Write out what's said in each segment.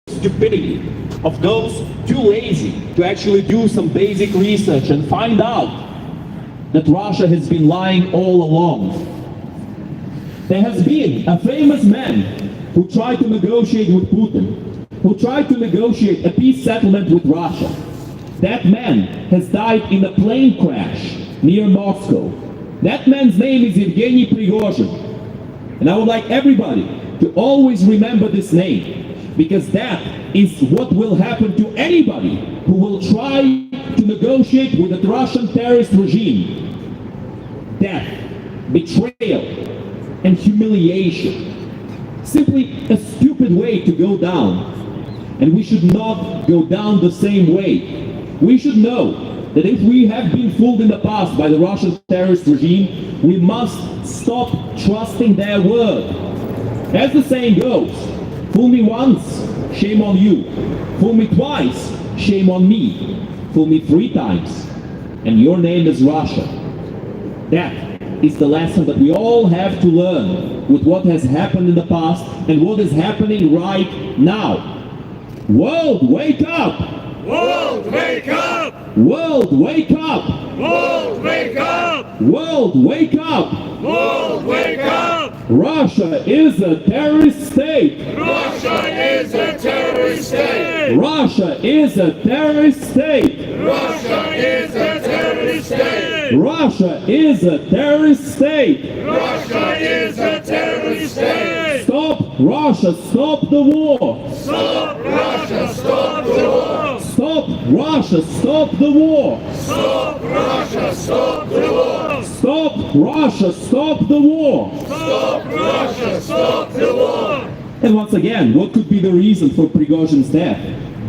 stupidity of those too lazy to actually do some basic research and find out that Russia has been lying all along. There has been a famous man who tried to negotiate with Putin, who tried to negotiate a peace settlement with Russia. That man has died in a plane crash near Moscow. That man's name is Yevgeny Prigozhin. And I would like everybody to always remember this name, because that is what will happen to anybody who will try to negotiate with the Russian terrorist regime. Death, betrayal, and humiliation. Simply a stupid way to go down. And we should not go down the same way. We should know that if we have been fooled in the past by the Russian terrorist regime, we must stop trusting their word. As the saying goes, fool me once, shame on you. Fool me twice, shame on me. Fool me 3 times, and your name is Russia. That is the lesson that we all have to learn with what has happened in the past and what is happening right now. World, wake up! World, wake up! World, wake up! World, wake up! World, wake up! World, wake up! Russia is a terrorist state! Russia is a terrorist state! Russia is a terrorist state! Russia is a terrorist state! Russia is a terrorist state! Russia is a terrorist state! Stop Russia, stop the war! Stop Russia, stop the war! Stop Russia, stop the war! Stop Russia, stop the war! Stop Russia, stop the war! Stop Russia, stop the war! And once again, what could be the reason for Prigozhin's death?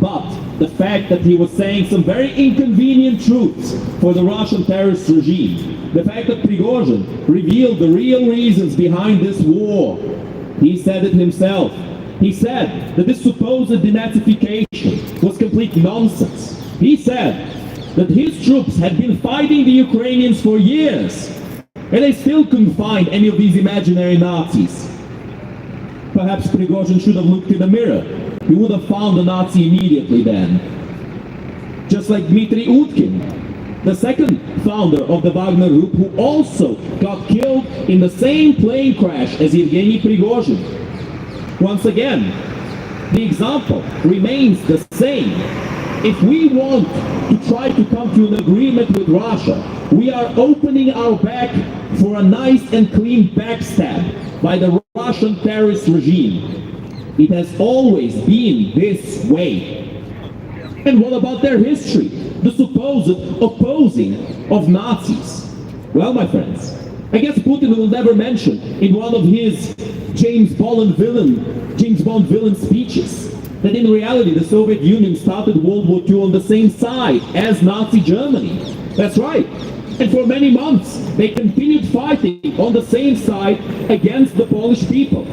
But the fact that he was saying some very inconvenient truths for the Russian terrorist regime. The fact that Prigozhin revealed the real reasons behind this war. He said it himself. He said that this supposed denazification was complete nonsense. He said that his troops had been fighting the Ukrainians for years, and they still couldn't find any of these imaginary Nazis. Perhaps Prigozhin should have looked in the mirror. He would have found a Nazi immediately then. Just like Dmitry Utkin, the second founder of the Wagner Group, who also got killed in the same plane crash as Yevgeny Prigozhin. Once again, the example remains the same. If we want to try to come to an agreement with Russia, we are opening our back for a nice and clean backstab by the Russian terrorist regime. It has always been this way. And what about their history? The supposed opposing of Nazis? Well, my friends, I guess Putin will never mention in one of his James Bond villain speeches that in reality the Soviet Union started World War II on the same side as Nazi Germany. That's right. And for many months they continued fighting on the same side against the Polish people.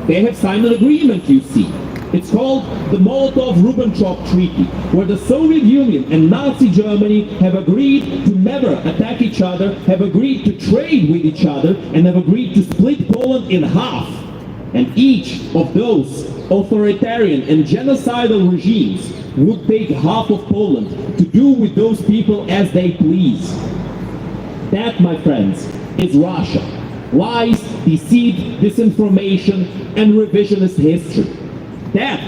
They have signed an agreement, you see. It's called the Molotov-Ribbentrop Treaty, where the Soviet Union and Nazi Germany have agreed to never attack each other, have agreed to trade with each other, and have agreed to split Poland in half. And each of those authoritarian and genocidal regimes would take half of Poland to do with those people as they please. That, my friends, is Russia. Lies, deceit, disinformation, and revisionist history. That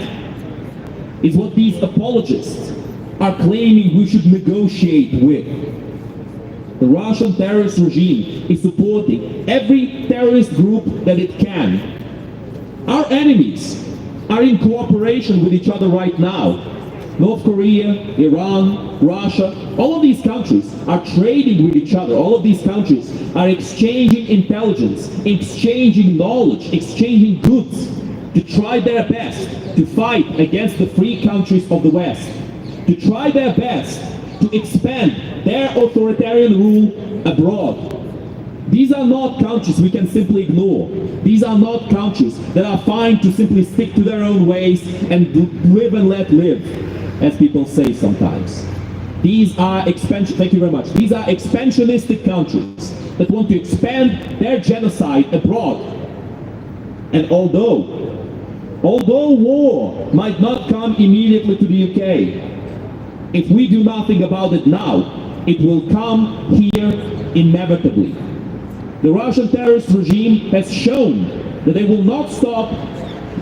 is what these apologists are claiming we should negotiate with. The Russian terrorist regime is supporting every terrorist group that it can. Our enemies are in cooperation with each other right now. North Korea, Iran, Russia, all of these countries are trading with each other. All of these countries are exchanging intelligence, exchanging knowledge, exchanging goods to try their best to fight against the free countries of the West, to try their best to expand their authoritarian rule abroad. These are not countries we can simply ignore. These are not countries that are fine to simply stick to their own ways and live and let live, as people say sometimes. These are thank you very much. These are expansionistic countries that want to expand their genocide abroad. And although Although war might not come immediately to the UK, if we do nothing about it now, it will come here inevitably. The Russian terrorist regime has shown that they will not stop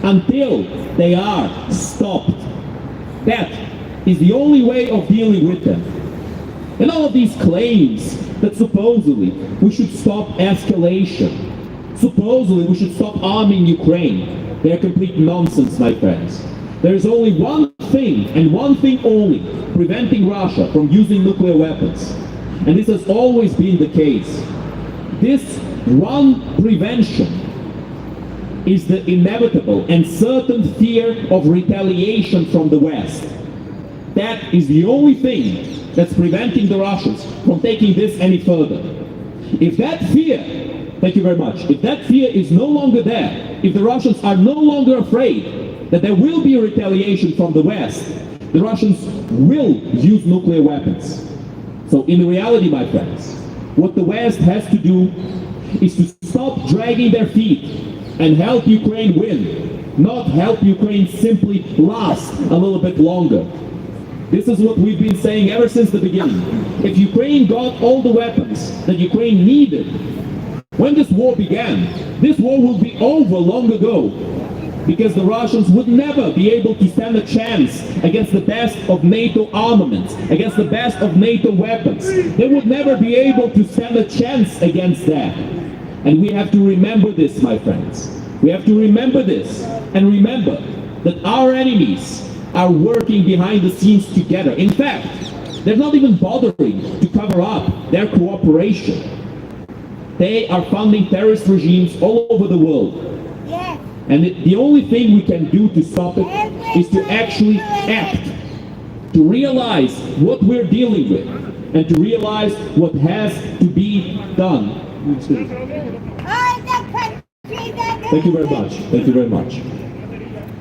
until they are stopped. That is the only way of dealing with them. And all of these claims that supposedly we should stop escalation, supposedly we should stop arming Ukraine, they are complete nonsense, my friends. There is only one thing, and one thing only, preventing Russia from using nuclear weapons. And this has always been the case. This one prevention is the inevitable and certain fear of retaliation from the West. That is the only thing that's preventing the Russians from taking this any further. If that fear, thank you very much, if that fear is no longer there, if the Russians are no longer afraid that there will be a retaliation from the West, the Russians will use nuclear weapons. So in reality, my friends, what the West has to do is to stop dragging their feet and help Ukraine win, not help Ukraine simply last a little bit longer. This is what we've been saying ever since the beginning. If Ukraine got all the weapons that Ukraine needed when this war began, this war will be over long ago, because the Russians would never be able to stand a chance against the best of NATO armaments, against the best of NATO weapons. They would never be able to stand a chance against that. And we have to remember this, my friends. We have to remember this, and remember that our enemies are working behind the scenes together. In fact, they're not even bothering to cover up their cooperation. They are funding terrorist regimes all over the world. And the only thing we can do to stop it is to actually act, to realize what we're dealing with, and to realize what has to be done. Thank you very much. Thank you very much.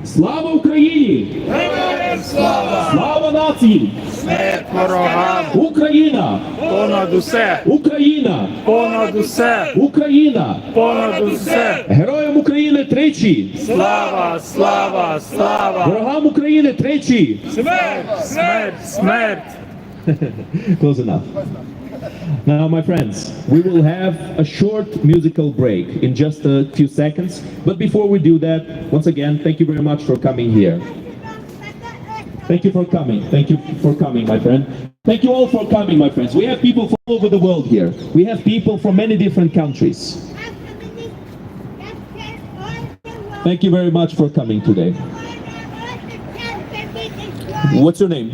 Слава Україні! Героям слава! Слава нації! Смерть ворогам! Україна! Понад усе! Україна! Понад усе! Україна! Понад усе! Героям України тричі! Слава! Слава! Слава! Ворогам України тричі! Смерть! Смерть! Смерть! Close enough. Now, my friends, we will have a short musical break in just a few seconds. But before we do that, once again, thank you very much for coming here. Thank you for coming. Thank you for coming, my friend. Thank you all for coming, my friends. We have people from all over the world here. We have people from many different countries. Thank you very much for coming today. What's your name?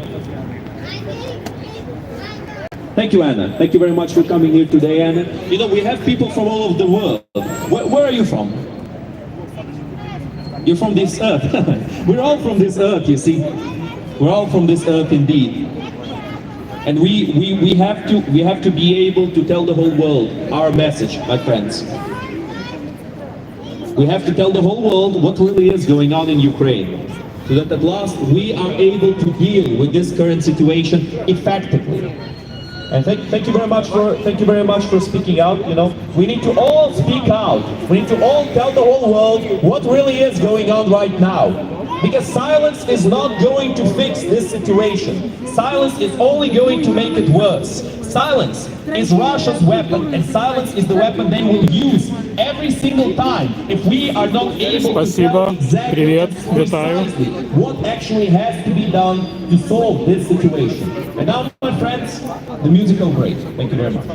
Thank you, Anna. Thank you very much for coming here today, Anna. You know, we have people from all over the world. Where are you from? You're from this earth. We're all from this earth, you see. We're all from this earth indeed. And we have to be able to tell the whole world our message, my friends. We have to tell the whole world what really is going on in Ukraine, so that at last we are able to deal with this current situation effectively. And thank you very much for speaking out. You know, we need to all speak out. We need to all tell the whole world what really is going on right now. Because silence is not going to fix this situation. Silence is only going to make it worse. Silence is Russia's weapon, and silence is the weapon they will use every single time if we are not able to tell exactly and precisely what actually has to be done to solve this situation. And now, my friends, the musical break. Thank you very much.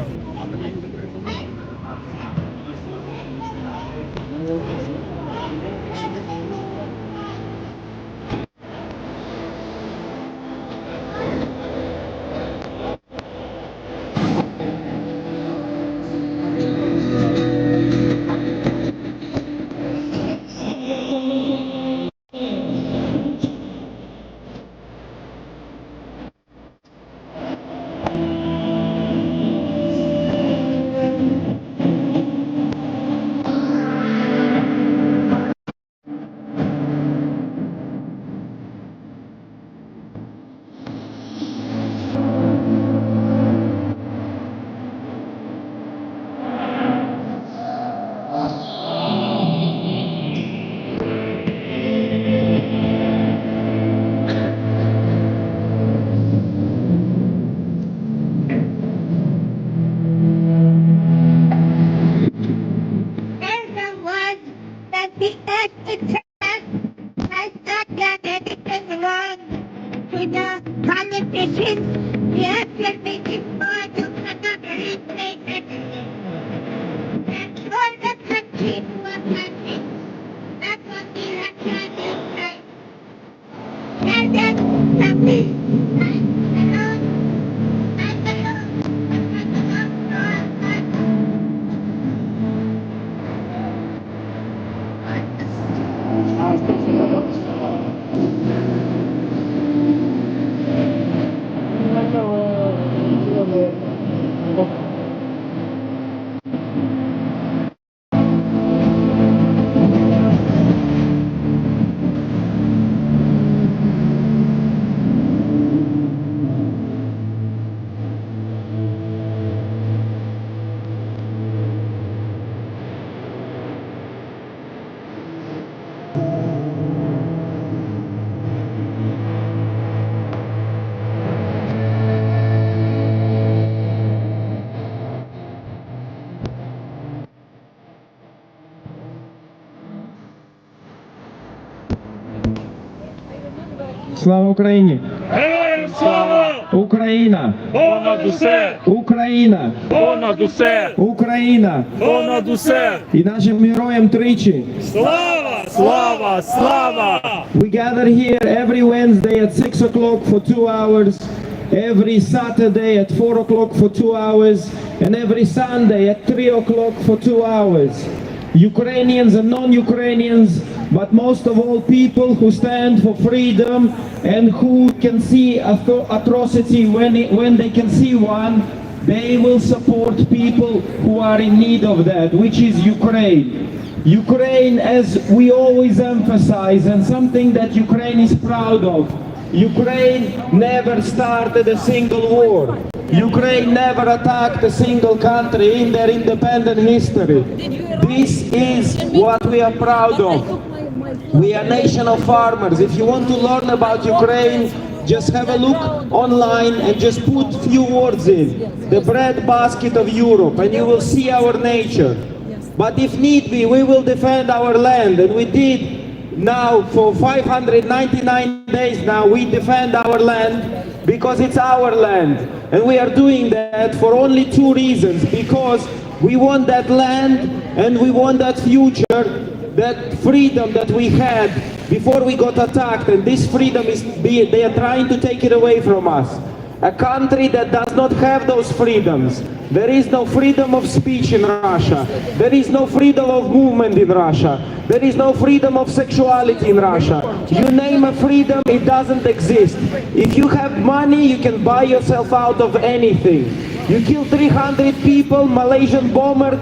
the politicians, yes, let me defer to another nation. And for the country who are country. That's what we are trying to say. And that's something I Слава Україні! Героям слава! Україна! Понад усе! Україна! Понад усе! Україна! Понад усе! І нашим героям тричі! Слава! Слава! Слава! We gather here every Wednesday at 6 o'clock for 2 hours, every Saturday at 4 o'clock for 2 hours, and every Sunday at 3 o'clock for 2 hours. Ukrainians and non-Ukrainians, but most of all people who stand for freedom and who can see atrocity when they can see one, they will support people who are in need of that, which is Ukraine. Ukraine, as we always emphasize, and something that Ukraine is proud of, Ukraine never started a single war. Ukraine never attacked a single country in their independent history. This is what we are proud of. We are a nation of farmers. If you want to learn about Ukraine, just have a look online and just put few words in. The breadbasket of Europe, and you will see our nature. But if need be, we will defend our land, and we did now for 599 days now. We defend our land because it's our land, and we are doing that for only 2 reasons: because we want that land and we want that future, that freedom that we had before we got attacked, and this freedom they are trying to take it away from us. A country that does not have those freedoms. There is no freedom of speech in Russia. There is no freedom of movement in Russia. There is no freedom of sexuality in Russia. You name a freedom, it doesn't exist. If you have money, you can buy yourself out of anything. You kill 300 people, Malaysian plane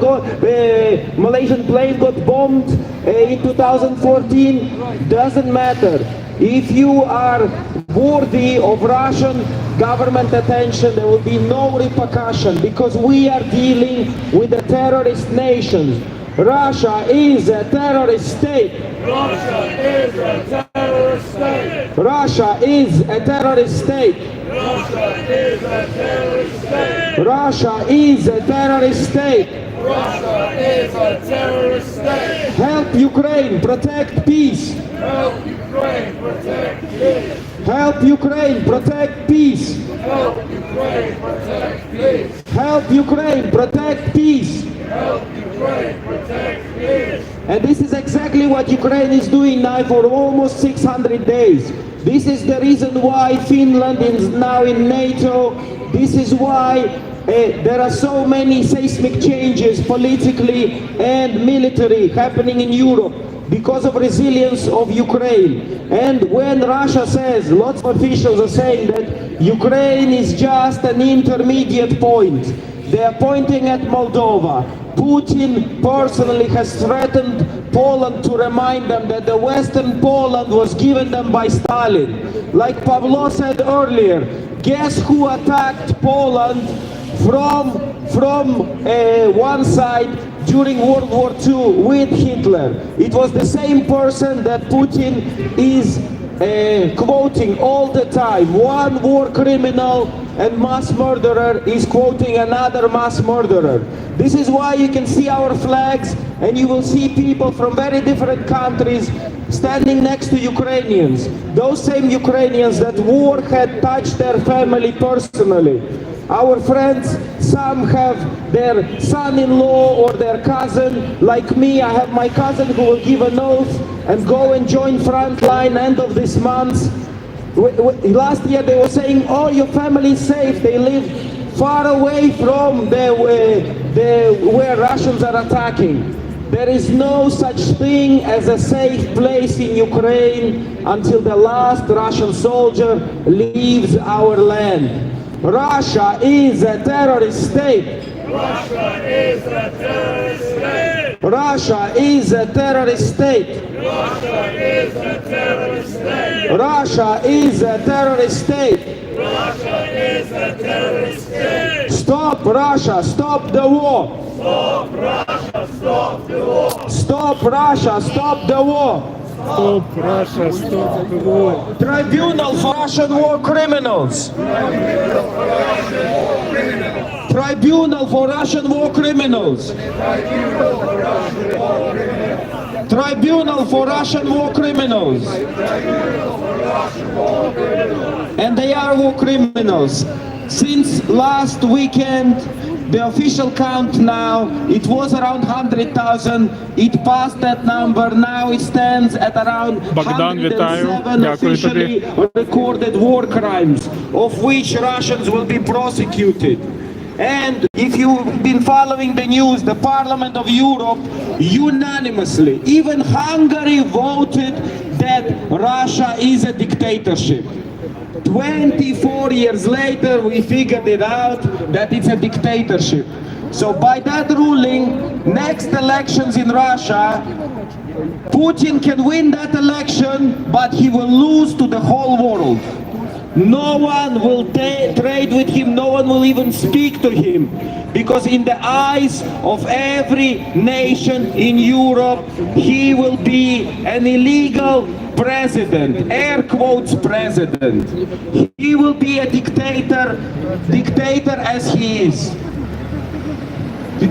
got bombed in 2014, doesn't matter. If you are worthy of Russian government attention, there will be no repercussion, because we are dealing with a terrorist nation. Russia is a terrorist state. Russia is a terrorist state! Russia is a terrorist state. Russia is a terrorist state! Russia is a terrorist state. Russia is a terrorist state! Help Ukraine protect peace. Help Ukraine protect peace! Help Ukraine protect peace. Help Ukraine protect peace! Help Ukraine protect peace. Help Ukraine protect peace! And this is exactly what Ukraine is doing now for almost 600 days. This is the reason why Finland is now in NATO. This is why there are so many seismic changes politically and military happening in Europe, because of resilience of Ukraine. And when Russia says, lots of officials are saying that Ukraine is just an intermediate point, they are pointing at Moldova. Putin personally has threatened Poland to remind them that the Western Poland was given them by Stalin. Like Pavlo said earlier, guess who attacked Poland from one side during World War II with Hitler? It was the same person that Putin is quoting all the time. One war criminal and mass murderer is quoting another mass murderer. This is why you can see our flags, and you will see people from very different countries standing next to Ukrainians, those same Ukrainians that war had touched their family personally. Our friends, some have their son-in-law or their cousin. Like me, I have my cousin who will give an oath and go and join frontline end of this month. Last year they were saying, oh, your family is safe. They live far away from where Russians are attacking. There is no such thing as a safe place in Ukraine until the last Russian soldier leaves our land. Russia is a terrorist state. Russia is a terrorist state. Russia is a terrorist state. Russia is a terrorist state. Russia is a terrorist state. Russia is a terrorist state. Stop Russia, stop the war. Stop Russia, stop the war. Stop Russia, stop the war. Stop Russia, stop the war. Tribunal for Russian war criminals. Tribunal for Russian war criminals. Tribunal for Russian war criminals. And they are war criminals. Since last weekend, the official count now, it was around 100,000. It passed that number. Now it stands at around Богдан, вітаю. 107 Дякую officially recorded war crimes, of which Russians will be prosecuted. And if you've been following the news, the Parliament of Europe unanimously, even Hungary voted that Russia is a dictatorship. 24 years later, we figured it out that it's a dictatorship. So by that ruling, next elections in Russia, Putin can win that election, but he will lose to the whole world. No one will trade with him, no one will even speak to him. Because in the eyes of every nation in Europe, he will be an illegal president, air quotes president. He will be a dictator as he is.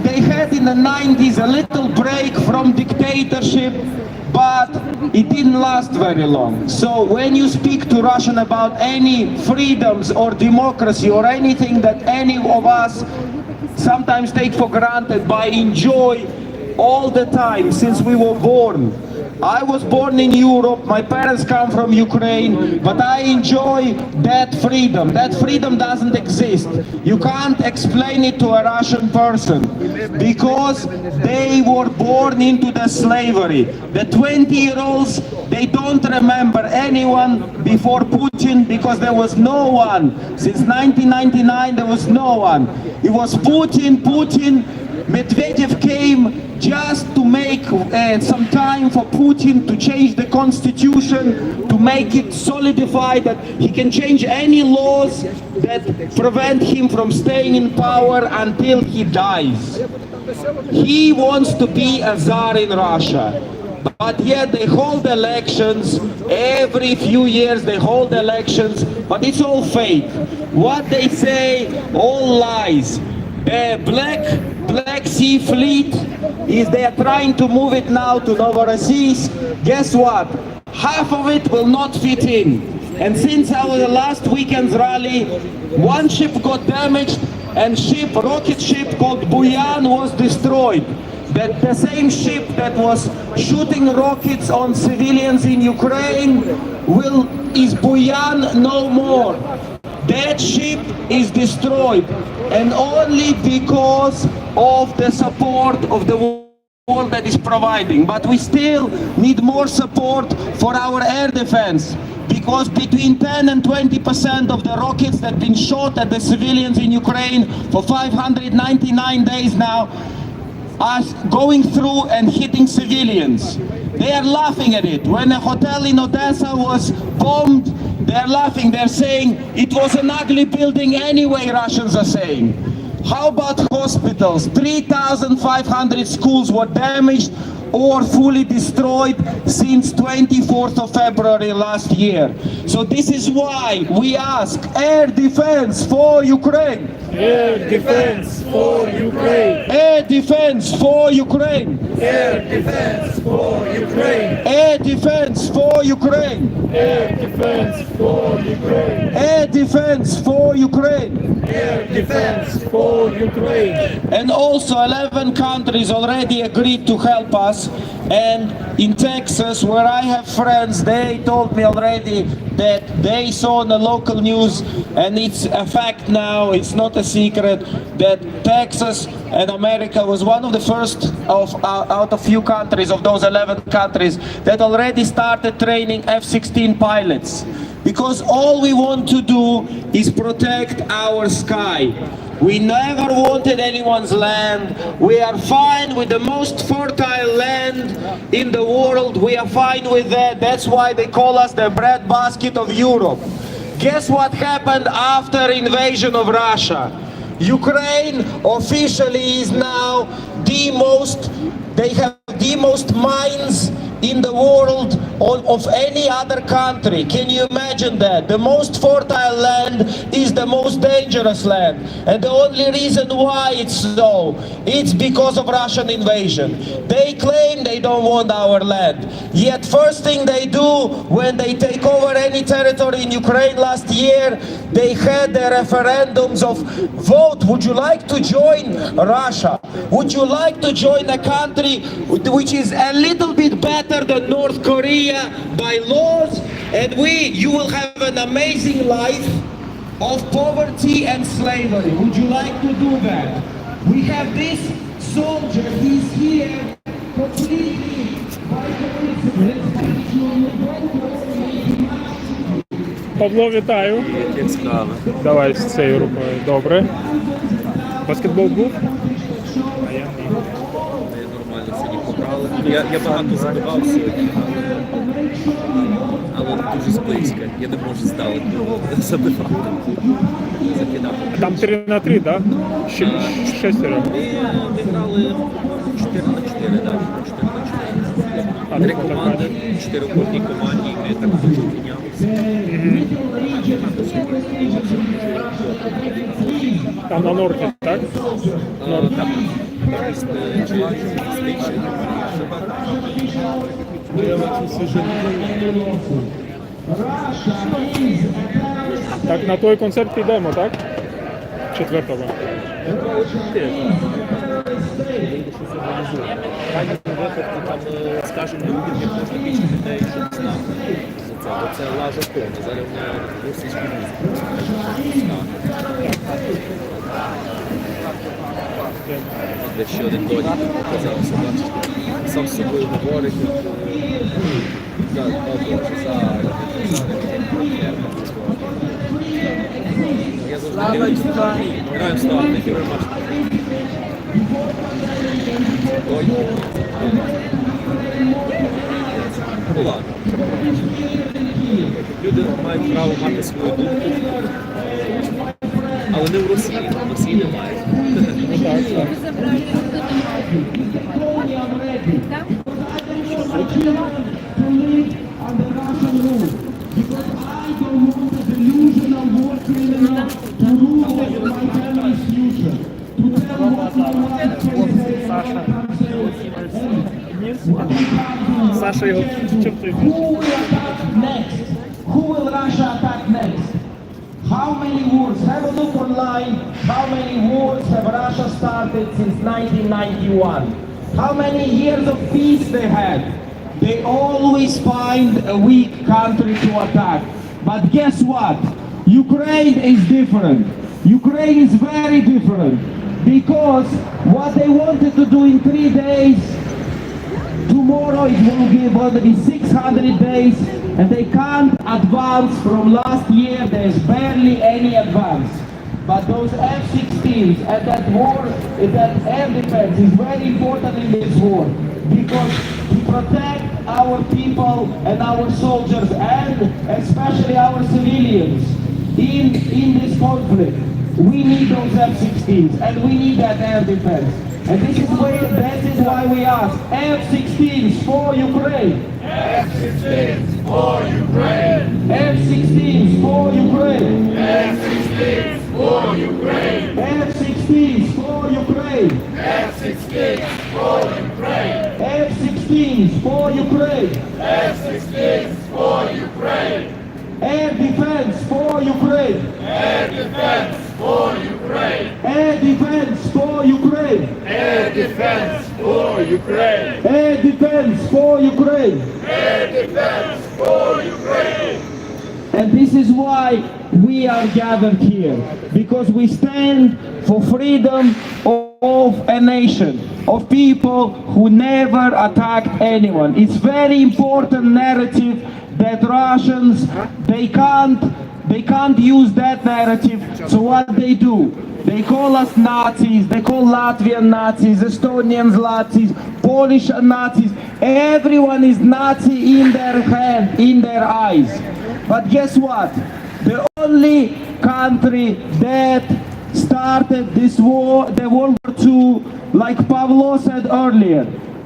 They had in the 90s a little break from dictatorship, but it didn't last very long. So when you speak to Russian about any freedoms or democracy or anything that any of us sometimes take for granted but enjoy all the time since we were born. I was born in Europe, my parents come from Ukraine, but I enjoy that freedom. That freedom doesn't exist. You can't explain it to a Russian person because they were born into the slavery. The 20-year-olds, they don't remember anyone before Putin because there was no one. Since 1999, there was no one. It was Putin. Medvedev came just to make some time for Putin to change the constitution, to make it solidify that he can change any laws that prevent him from staying in power until he dies. He wants to be a czar in Russia. But yet they hold elections, every few years they hold elections, but it's all fake. What they say, all lies. The Black Sea Fleet, they are trying to move it now to Novorossiysk. Guess what? Half of it will not fit in. And since our last weekend's rally, one ship got damaged and rocket ship called Buyan was destroyed. That the same ship that was shooting rockets on civilians in Ukraine is Buyan no more. That ship is destroyed, and only because of the support of the world that is providing. But we still need more support for our air defense, because between 10 and 20% of the rockets that have been shot at the civilians in Ukraine for 599 days now are going through and hitting civilians. They are laughing at it. When a hotel in Odessa was bombed, they're laughing. They're saying it was an ugly building anyway, Russians are saying. How about hospitals? 3,500 schools were damaged or fully destroyed since 24th of February last year. So this is why we ask air defense for Ukraine. Air defense for Ukraine. Air defense for Ukraine. Air defense for Ukraine. Air defense for Ukraine. Air defense for Ukraine. Air defense for Ukraine. Air defense for Ukraine. And also 11 countries already agreed to help us. And in Texas, where I have friends, they told me already that they saw in the local news, and it's a fact now, it's not a secret, that Texas and America was one of the first out of few countries, of those 11 countries, that already started training F-16 pilots. Because all we want to do is protect our sky. We never wanted anyone's land. We are fine with the most fertile land in the world. We are fine with that. That's why they call us the breadbasket of Europe. Guess what happened after invasion of Russia? Ukraine officially is now they have the most mines in the world of any other country. Can you imagine that? The most fertile land is the most dangerous land. And the only reason why it's so, it's because of Russian invasion. They claim they don't want our land. Yet first thing they do when they take over any territory in Ukraine last year, they had the referendums of vote, would you like to join Russia? Would you like to join a country which is a little bit better than North Korea by laws, and you will have an amazing life of poverty and slavery. Would you like to do that? We have this soldier, he's here completely by coincidence. Павло, вітаю. Як справи? Давай з цією рукою. Добре. Баскетбол був? А я ні. Ми нормально сьогодні побрали. Я багато забивав сьогодні, але дуже зблизька. Я не можу здалеку забивати. Закидати. Там 3-3, так? Шестеро. Ми грали 4-4, так? 4-4. Три команди, 4 в кожній команді, і ми так дуже мінялися. Там на норті, так? Так, чувак, стичі. Так, на той концерт підемо, так? 4-го. Крайньому випадку там, скажімо, людям, як можна більше людей, щоб знати за це. Бо це лажа повна. Зараз вони російську музику. Де ще один донік показався, бачиш, сам з собою говорить, я завжди дивлюсь, граємо слава, thank you very much. Ну ладно. Люди мають право мати свою думку, але не в Росії. В Росії немає. Саша його чим ти? Who will Russia attack next? How many wars? Have a look online. How many wars have Russia started since 1991? How many years of peace they had? They always find a weak country to attack. But guess what? Ukraine is different. Ukraine is very different. Because what they wanted to do in 3 days, tomorrow it will give already 600 days, and they can't advance from last year. There's barely any advance. But those F-16s and that war, that air defense is very important in this war, because to protect our people and our soldiers, and especially our civilians in this conflict, we need those F-16s and we need that air defense. And this is why we ask F-16s for Ukraine. F-16s for Ukraine. F-16s for Ukraine. F-16s for Ukraine. defense for Ukraine. Air defense for Ukraine. Air defense for Ukraine. Air defense for Ukraine. Air defense for Ukraine. Air defense for Ukraine. And this is why we are gathered here, because we stand for freedom of a nation, of people who never attacked anyone. It's very important narrative that Russians, they can't use that narrative. So what they do? They call us Nazis, they call Latvian Nazis, Estonians Nazis, Polish Nazis. Everyone is Nazi in their head, in their eyes. But guess what? The only country that started this war, the World War II, like Pavlo said earlier,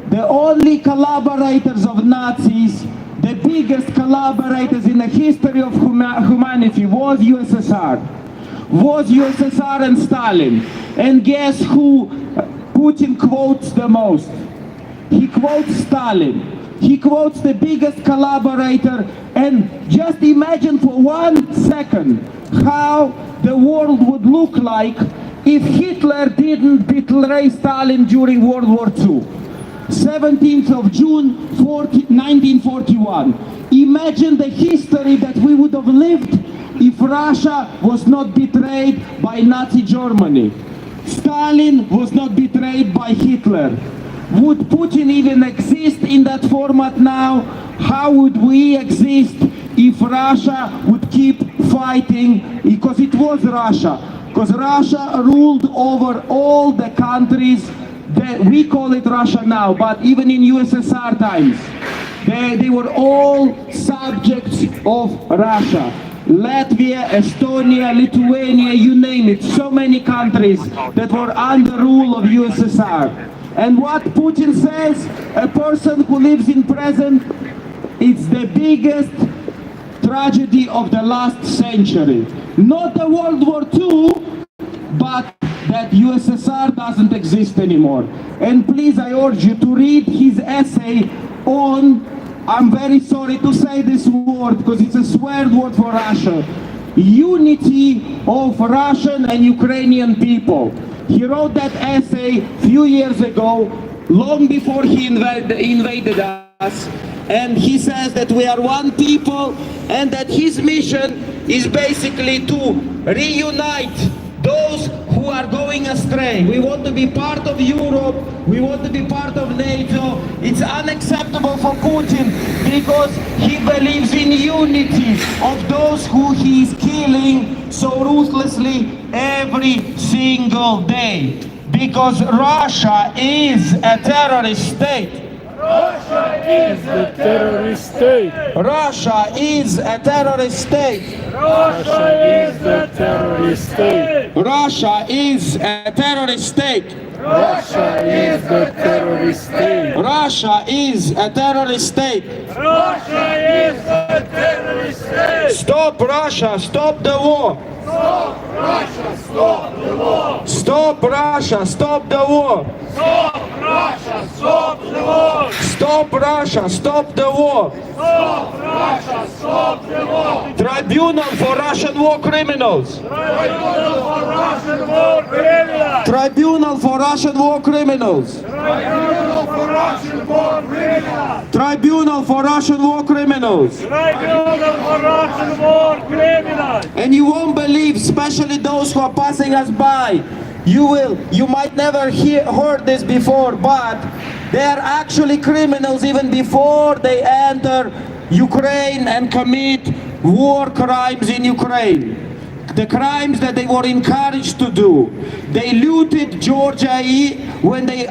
the only collaborators of Nazis, the biggest collaborators in the history of humanity was USSR. Was USSR and Stalin. And guess who Putin quotes the most? He quotes Stalin. He quotes the biggest collaborator, and just imagine for 1 second how the world would look like if Hitler didn't betray Stalin during World War II. 17th of June 1941. Imagine the history that we would have lived if Russia was not betrayed by Nazi Germany. Stalin was not betrayed by Hitler. Would Putin even exist in that format now? How would we exist if Russia would keep fighting? Because it was Russia. Because Russia ruled over all the countries that we call it Russia now, but even in USSR times, they were all subjects of Russia. Latvia, Estonia, Lithuania, you name it, so many countries that were under rule of USSR. And what Putin says, a person who lives in present, it's the biggest tragedy of the last century. Not the World War II, but that USSR doesn't exist anymore. And please, I urge you to read his essay on, I'm very sorry to say this word because it's a swear word for Russia, unity of Russian and Ukrainian people. He wrote that essay few years ago, long before he invaded us, and he says that we are one people and that his mission is basically to reunite those who are going astray. We want to be part of Europe, we want to be part of NATO. It's unacceptable for Putin because he believes in unity of those who he is killing so ruthlessly every single day. Because Russia is a terrorist state. Russia is a terrorist state. Russia is a terrorist state. Russia is a terrorist state. Russia is a terrorist state. Russia is a terrorist state. Russia is a terrorist state. Russia is a terrorist state. Stop Russia, stop the war. Stop Russia, stop the war. Stop Russia, stop the war. Stop Russia, stop the war. Stop Russia, stop the war. Stop Russia, stop the war. Tribunal for Russian war criminals. Tribunal for Russian war criminals. Tribunal for Russian war criminals. Tribunal for Russian war criminals. Tribunal for Russian war criminals. Tribunal for Russian war criminals. And you won't believe, especially those who are passing us by, you might never heard this before, but they are actually criminals even before they enter Ukraine and commit war crimes in Ukraine. The crimes that they were encouraged to do. They looted Georgia when they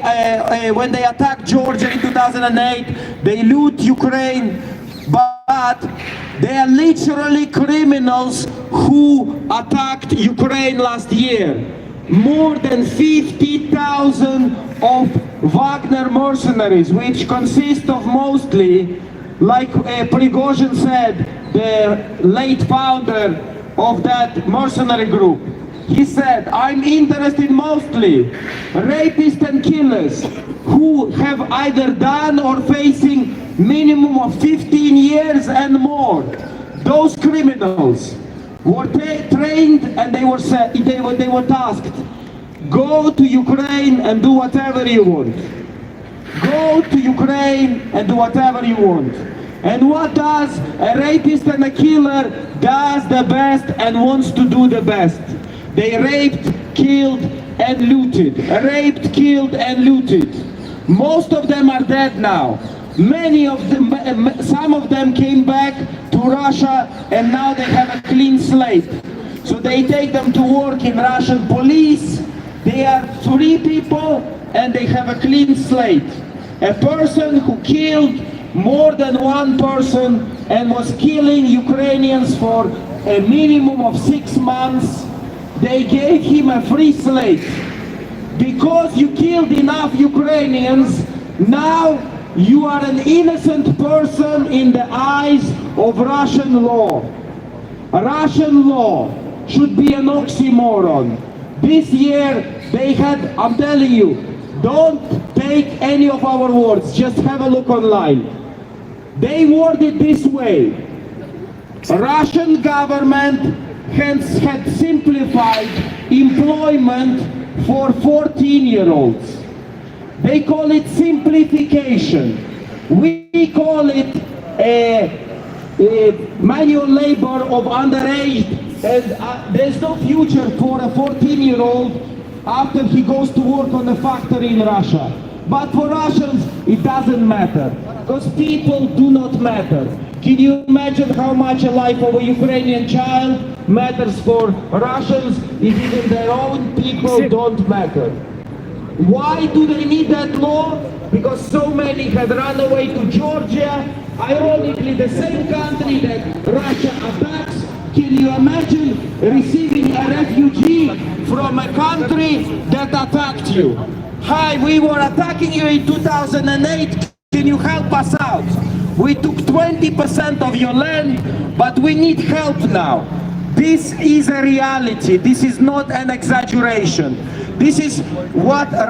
attacked Georgia in 2008. They loot Ukraine, but they are literally criminals who attacked Ukraine last year. More than 50,000 of Wagner mercenaries, which consist of mostly, like Prigozhin said, the late founder of that mercenary group. He said, I'm interested mostly rapists and killers who have either done or facing minimum of 15 years and more. Those criminals were trained, and they were tasked, go to Ukraine and do whatever you want. Go to Ukraine and do whatever you want. And what does a rapist and a killer does the best and wants to do the best? They raped, killed, and looted. Raped, killed, and looted. Most of them are dead now. Many of them, some of them came back to Russia, and now they have a clean slate. So they take them to work in Russian police. They are 3 people, and they have a clean slate. A person who killed more than 1 person and was killing Ukrainians for a minimum of 6 months, they gave him a free slate. Because you killed enough Ukrainians, now you are an innocent person in the eyes of Russian law. Russian law should be an oxymoron. This year they had, I'm telling you, don't take any of our words, just have a look online. They word it this way: Russian government had simplified employment for 14-year-olds. They call it simplification. We call it manual labor of underage, and there's no future for a 14-year-old after he goes to work on a factory in Russia. But for Russians, it doesn't matter, because people do not matter. Can you imagine how much a life of a Ukrainian child matters for Russians if even their own people don't matter? Why do they need that law? Because so many had run away to Georgia, ironically the same country that Russia attacks. Can you imagine receiving a refugee from a country that attacked you? Hi, we were attacking you in 2008, can you help us out? We took 20% of your land, but we need help now. This is a reality, this is not an exaggeration. This is what Russia